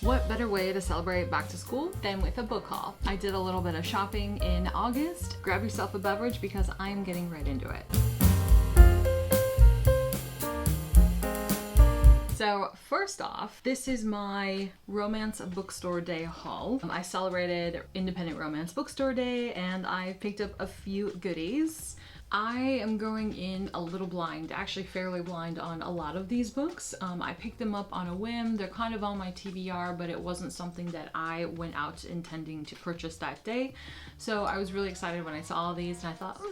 What better way to celebrate back to school than with a book haul? I did a little bit of shopping in August. Grab yourself a beverage because I'm getting right into it. So first off, this is my Romance Bookstore Day haul. I celebrated Independent Romance Bookstore Day and I picked up a few goodies. I am going in a little blind, actually fairly blind on a lot of these books. I picked them up on a whim. They're kind of on my TBR, but it wasn't something that I went out intending to purchase that day. So I was really excited when I saw all these and I thought,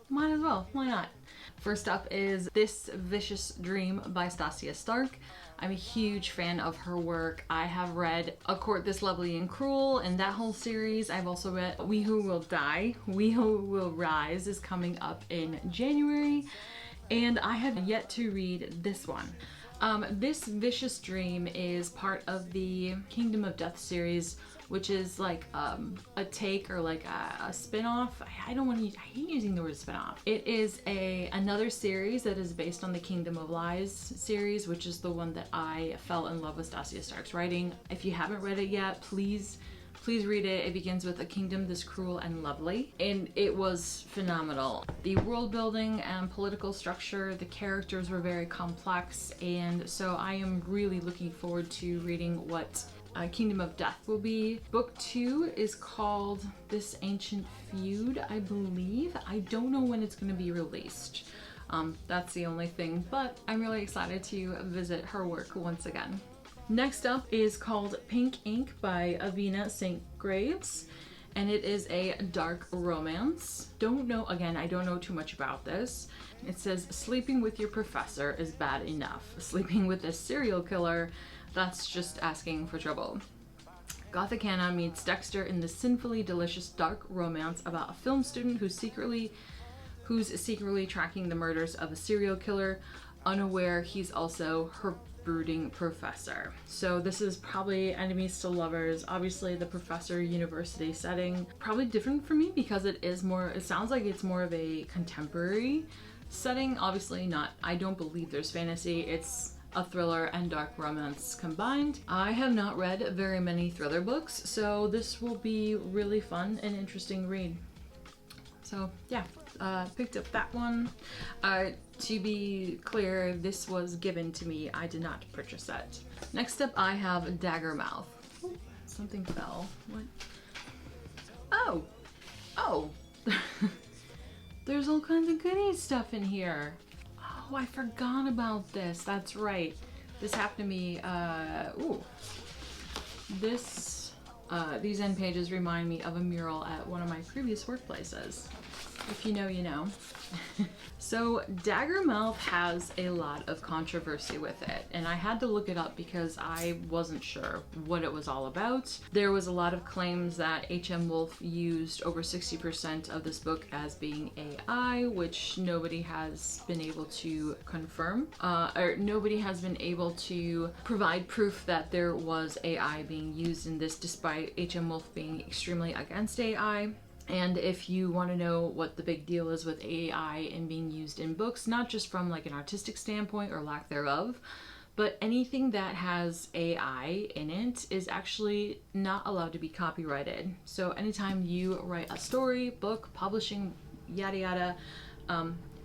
might as well, why not? First up is This Vicious Dream by Stacia Stark. I'm a huge fan of her work. I have read A Court This Lovely and Cruel and that whole series. I've also read We Who Will Die, We Who Will Rise is coming up in January, and I have yet to read this one. This Vicious Dream is part of the Kingdom of Death series, which is like a take or like a spin-off. I hate using the word spin-off. It is another series that is based on the Kingdom of Lies series, which is the one that I fell in love with Stacia Stark's writing. If you haven't read it yet, please read it. It begins with a kingdom this cruel and lovely, and it was phenomenal. The world building and political structure, the characters were very complex, and so I am really looking forward to reading what Kingdom of Death will be. Book 2 is called This Ancient Feud, I believe. I don't know when it's going to be released. That's the only thing, but I'm really excited to visit her work once again. Next up is called Pink Ink by Avena St. Graves, and it is a dark romance. I don't know too much about this. It says, sleeping with your professor is bad enough. Sleeping with a serial killer, that's just asking for trouble. Gothic Hannah meets Dexter in this sinfully delicious dark romance about a film student who's secretly tracking the murders of a serial killer, unaware he's also her brooding professor. So this is probably enemies to lovers. Obviously the professor university setting, probably different for me because it sounds like it's more of a contemporary setting. Obviously not, I don't believe there's fantasy. It's a thriller and dark romance combined. I have not read very many thriller books, so this will be really fun and interesting read. So yeah, picked up that one. To be clear, this was given to me. I did not purchase it. Next up, I have Daggermouth. Oh, something fell. What? Oh. There's all kinds of goodie stuff in here. Oh, I forgot about this. That's right. This happened to me. These end pages remind me of a mural at one of my previous workplaces. If you know, you know. So Daggermouth has a lot of controversy with it, and I had to look it up because I wasn't sure what it was all about. There was a lot of claims that H.M. Wolfe used over 60% of this book as being AI, which nobody has been able to confirm, or nobody has been able to provide proof that there was AI being used in this, despite H.M. Wolfe being extremely against AI. And if you want to know what the big deal is with AI and being used in books, not just from like an artistic standpoint or lack thereof, but anything that has AI in it is actually not allowed to be copyrighted. So anytime you write a story, book, publishing, yada yada,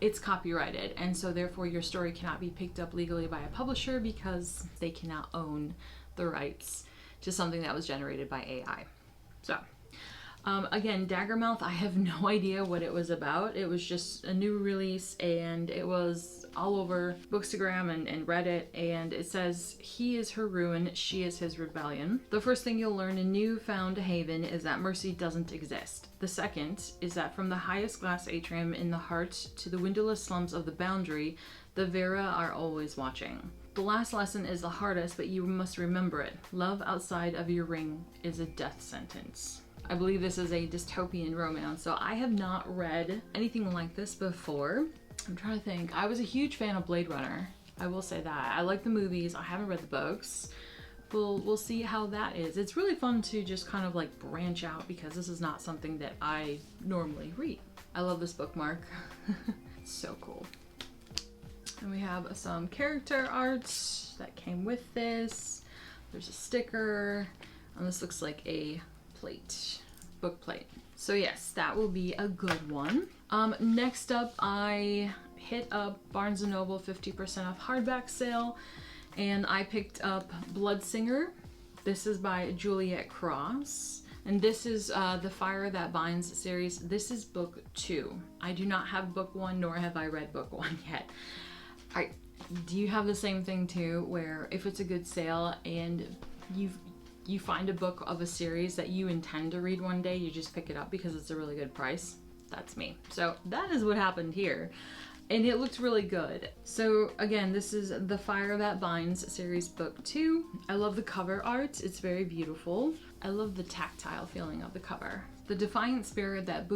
it's copyrighted. And so therefore your story cannot be picked up legally by a publisher because they cannot own the rights to something that was generated by AI. So again, Daggermouth, I have no idea what it was about. It was just a new release and it was all over Bookstagram and Reddit, and it says, he is her ruin, she is his rebellion. The first thing you'll learn in Newfound Haven is that mercy doesn't exist. The second is that from the highest glass atrium in the heart to the windowless slums of the Boundary, the Vera are always watching. The last lesson is the hardest, but you must remember it. Love outside of your ring is a death sentence. I believe this is a dystopian romance, so I have not read anything like this before. I'm trying to think. I was a huge fan of Blade Runner. I will say that. I like the movies. I haven't read the books. We'll see how that is. It's really fun to just kind of like branch out because this is not something that I normally read. I love this bookmark. It's so cool. And we have some character art that came with this. There's a sticker, and this looks like a plate, book plate. So yes, that will be a good one. Next up, I hit up Barnes & Noble 50% off hardback sale, and I picked up Bloodsinger. This is by Juliette Cross, and this is the Fire That Binds series. This is book 2. I do not have book 1, nor have I read book 1 yet. Do you have the same thing too, where if it's a good sale and you find a book of a series that you intend to read one day, you just pick it up because it's a really good price? That's me. So that is what happened here. And it looked really good. So again, this is The Fire That Binds series book 2. I love the cover art. It's very beautiful. I love the tactile feeling of the cover. The defiant spirit that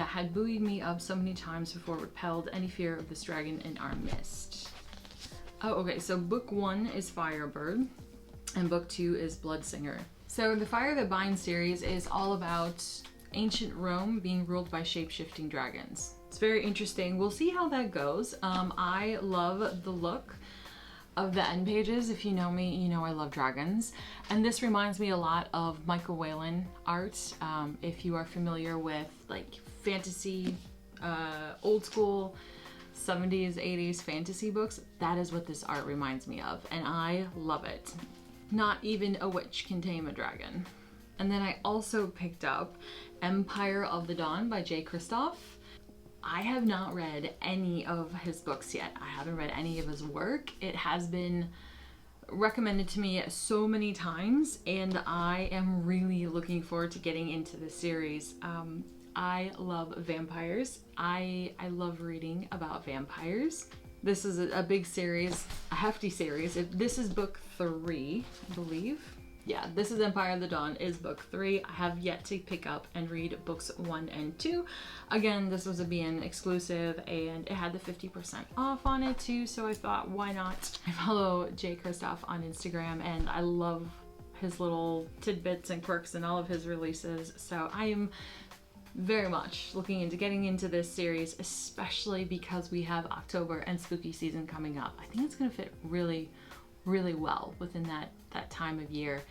had buoyed me up so many times before repelled any fear of this dragon in our midst. Oh, okay, so book 1 is Firebird, and book 2 is Bloodsinger. So the Fire That Binds series is all about ancient Rome being ruled by shape-shifting dragons. It's very interesting. We'll see how that goes. I love the look of the end pages. If you know me, you know I love dragons. And this reminds me a lot of Michael Whelan art. If you are familiar with like fantasy, old school 70s, 80s fantasy books, that is what this art reminds me of, and I love it. Not even a witch can tame a dragon. And then I also picked up Empire of the Dawn by Kristoff. I have not read any of his books yet. I haven't read any of his work. It has been recommended to me so many times, and I am really looking forward to getting into the series. I love vampires. I love reading about vampires. This is a big series, a hefty series. This is book 3, I believe. Yeah, this is Empire of the Dawn is book 3. I have yet to pick up and read books 1 and 2. Again, this was a BN exclusive, and it had the 50% off on it too, so I thought, why not? I follow Kristoff on Instagram, and I love his little tidbits and quirks and all of his releases, so I am very much looking into getting into this series, especially because we have October and spooky season coming up. I think it's gonna fit really, really well within that time of year.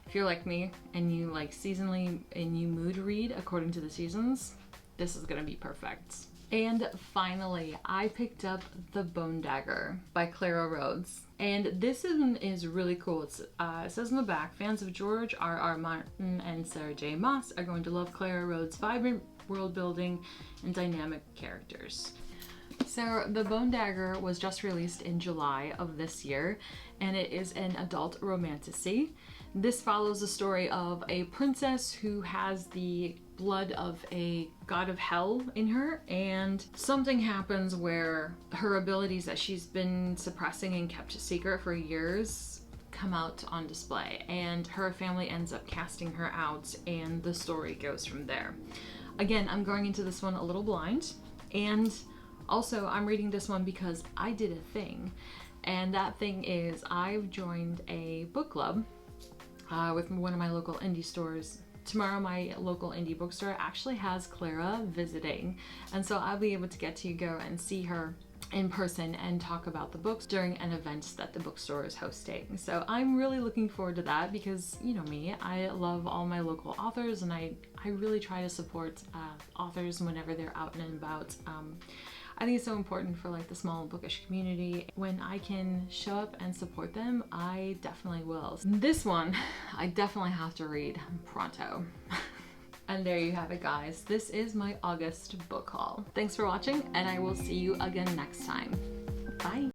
If you're like me and you like seasonally and you mood read according to the seasons, this is gonna be perfect. And finally, I picked up The Bone Dagger by Clara Rhodes. And this one is really cool. It says in the back, fans of George R.R. Martin and Sarah J. Maas are going to love Clara Rhodes' vibrant world building and dynamic characters. So The Bone Dagger was just released in July of this year, and it is an adult romantasy. This follows the story of a princess who has the blood of a god of hell in her, and something happens where her abilities that she's been suppressing and kept a secret for years come out on display, and her family ends up casting her out, and the story goes from there. Again, I'm going into this one a little blind, and also I'm reading this one because I did a thing, and that thing is I've joined a book club with one of my local indie stores. Tomorrow my local indie bookstore actually has Clara visiting, and so I'll be able to get to go and see her in person and talk about the books during an event that the bookstore is hosting. So I'm really looking forward to that because, you know me, I love all my local authors, and I really try to support authors whenever they're out and about. I think it's so important for like the small bookish community. When I can show up and support them, I definitely will. This one, I definitely have to read pronto. And there you have it, guys. This is my August book haul. Thanks for watching, and I will see you again next time. Bye.